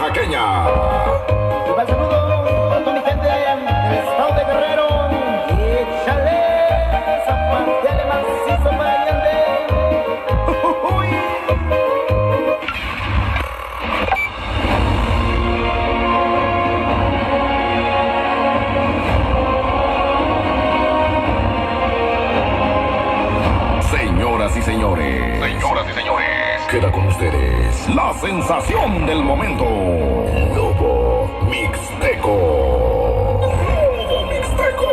oaxaqueña. Un buen saludo a toda mi gente del estado de Guerrero. Y échale zapateale macizo para Allende. Señoras y señores. Queda con ustedes la sensación del momento. Lobo Mixteco. Lobo Mixteco.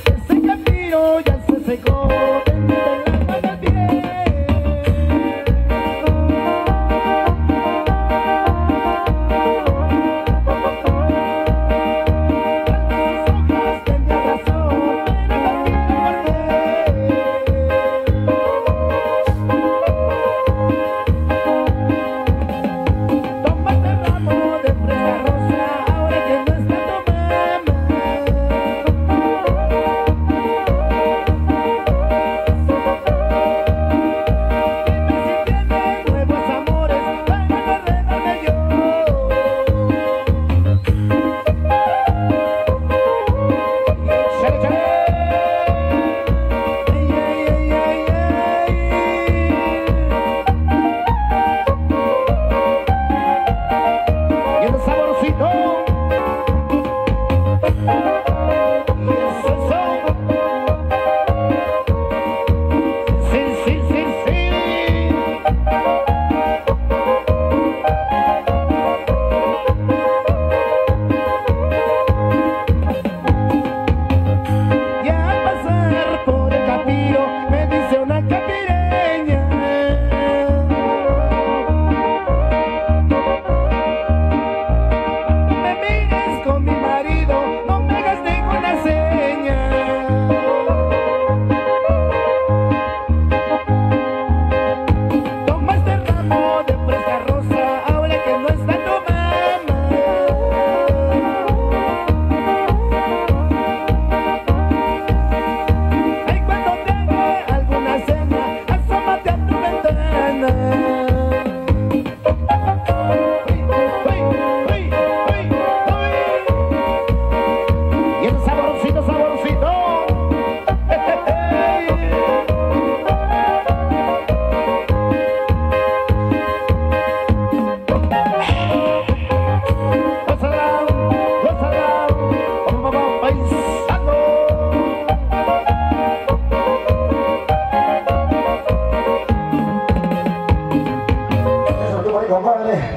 Ese camino ya se secó.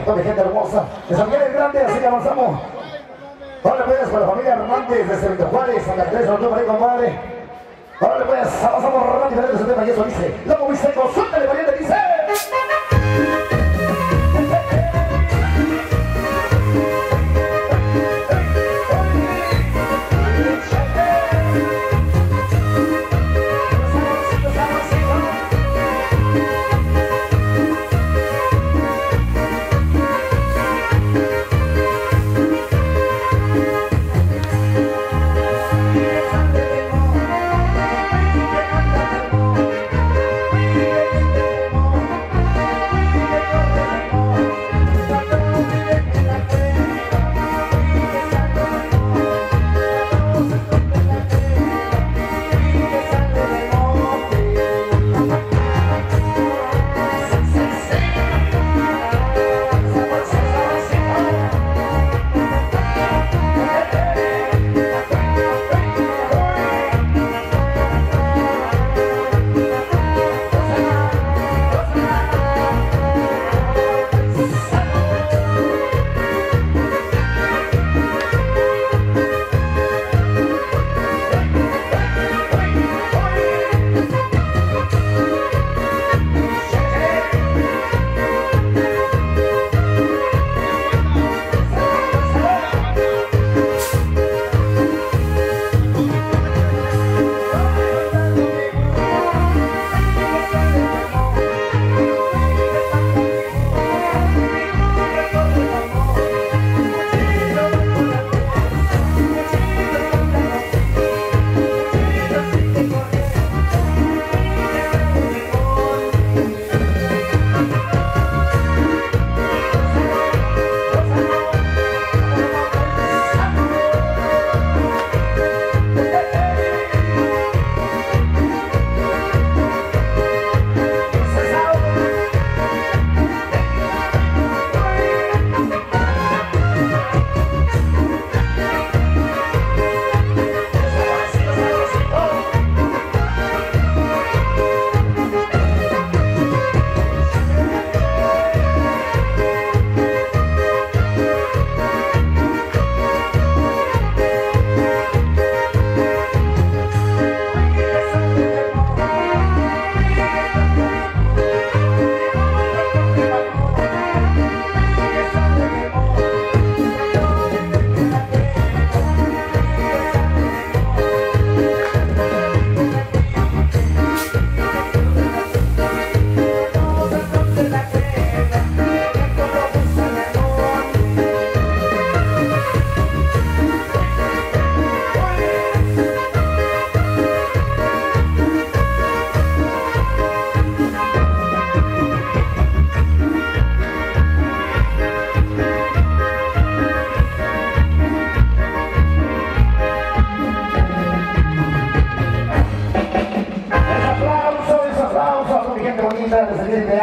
Toda mi gente hermosa de San Miguel el Grande, así que avanzamos. Órale pues, con la familia Hernández desde Benito Juárez, Santa Teresa, no ahí, compadre. Órale pues, avanzamos rápidamente ese tema y eso dice: Lobo Mixteco, suéltale, valiente, dice.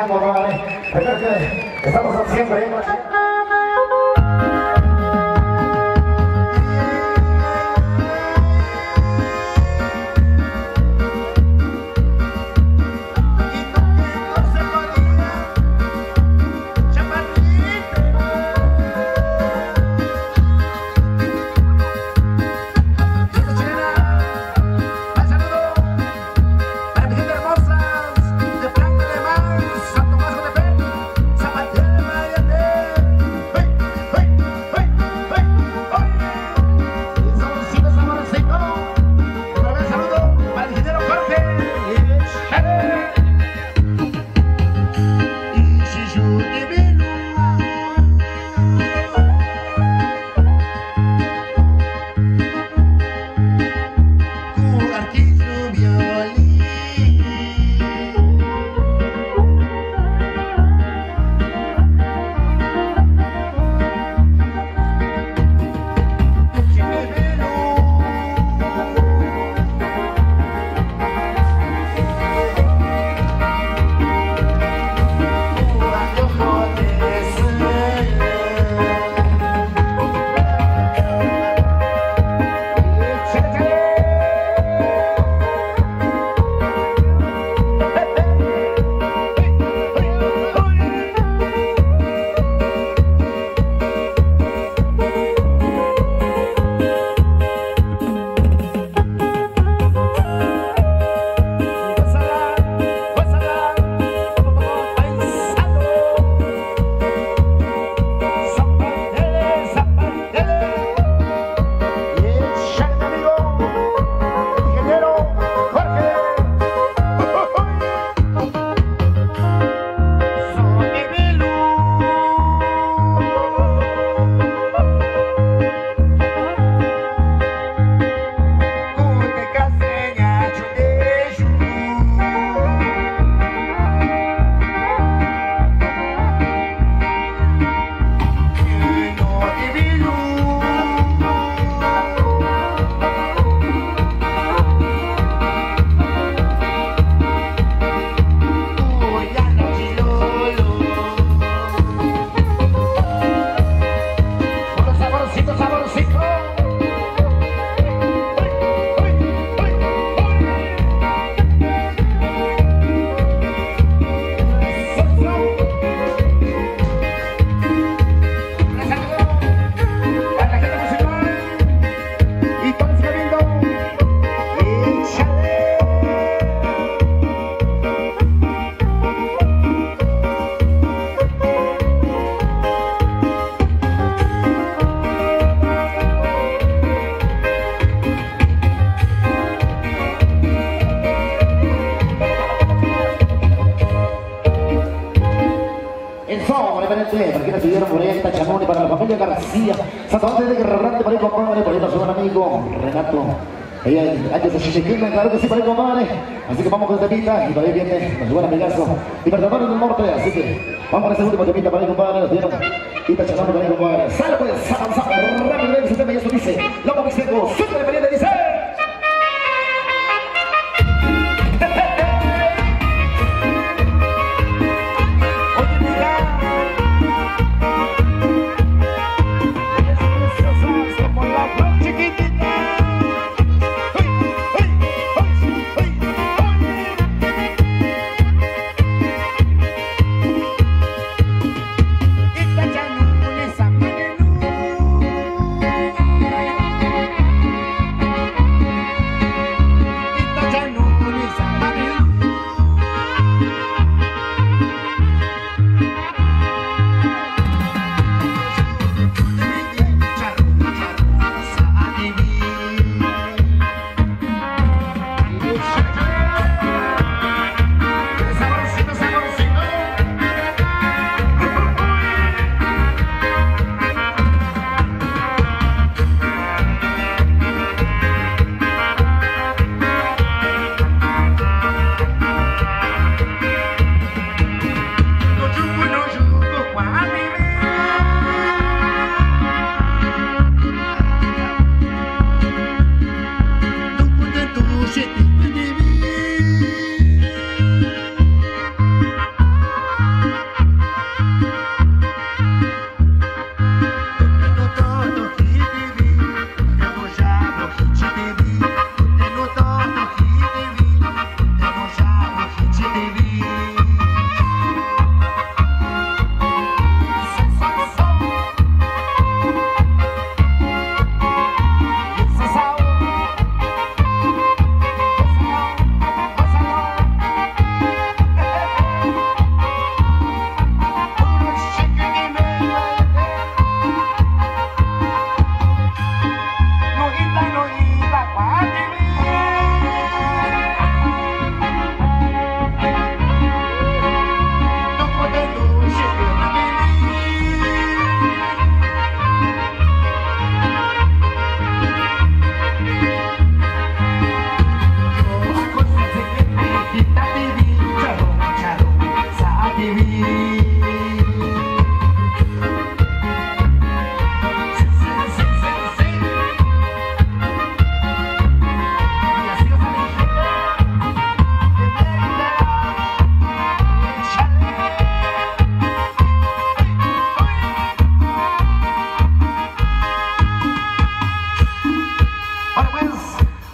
llamo, ¿vale? Recuerda que estamos siempre ahí, para que recibieron por esta Chamón y para la familia García, Santamonte de Guerrerante, para ir compadre, por ahí nos un amigo, Renato. Ella antes de Chichiquilma, claro que sí, para ir compadre. Así que vamos con esta temita y por ahí viene nuestro buen amigazo y para del norte. Así que vamos con esta última temita para ir compadre. Nos dieron Ita Chamón para ir compadre. Sale pues, avanzamos rápido el sistema y eso dice, Lobo Mixteco, súper dependiente, dice.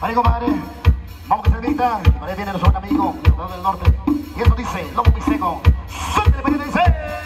Vale, compadre. Vamos que se invita. Y para ahí viene nuestro buen amigo, el del norte. Y esto dice, Lobo Mixteco. Suéltale, dice.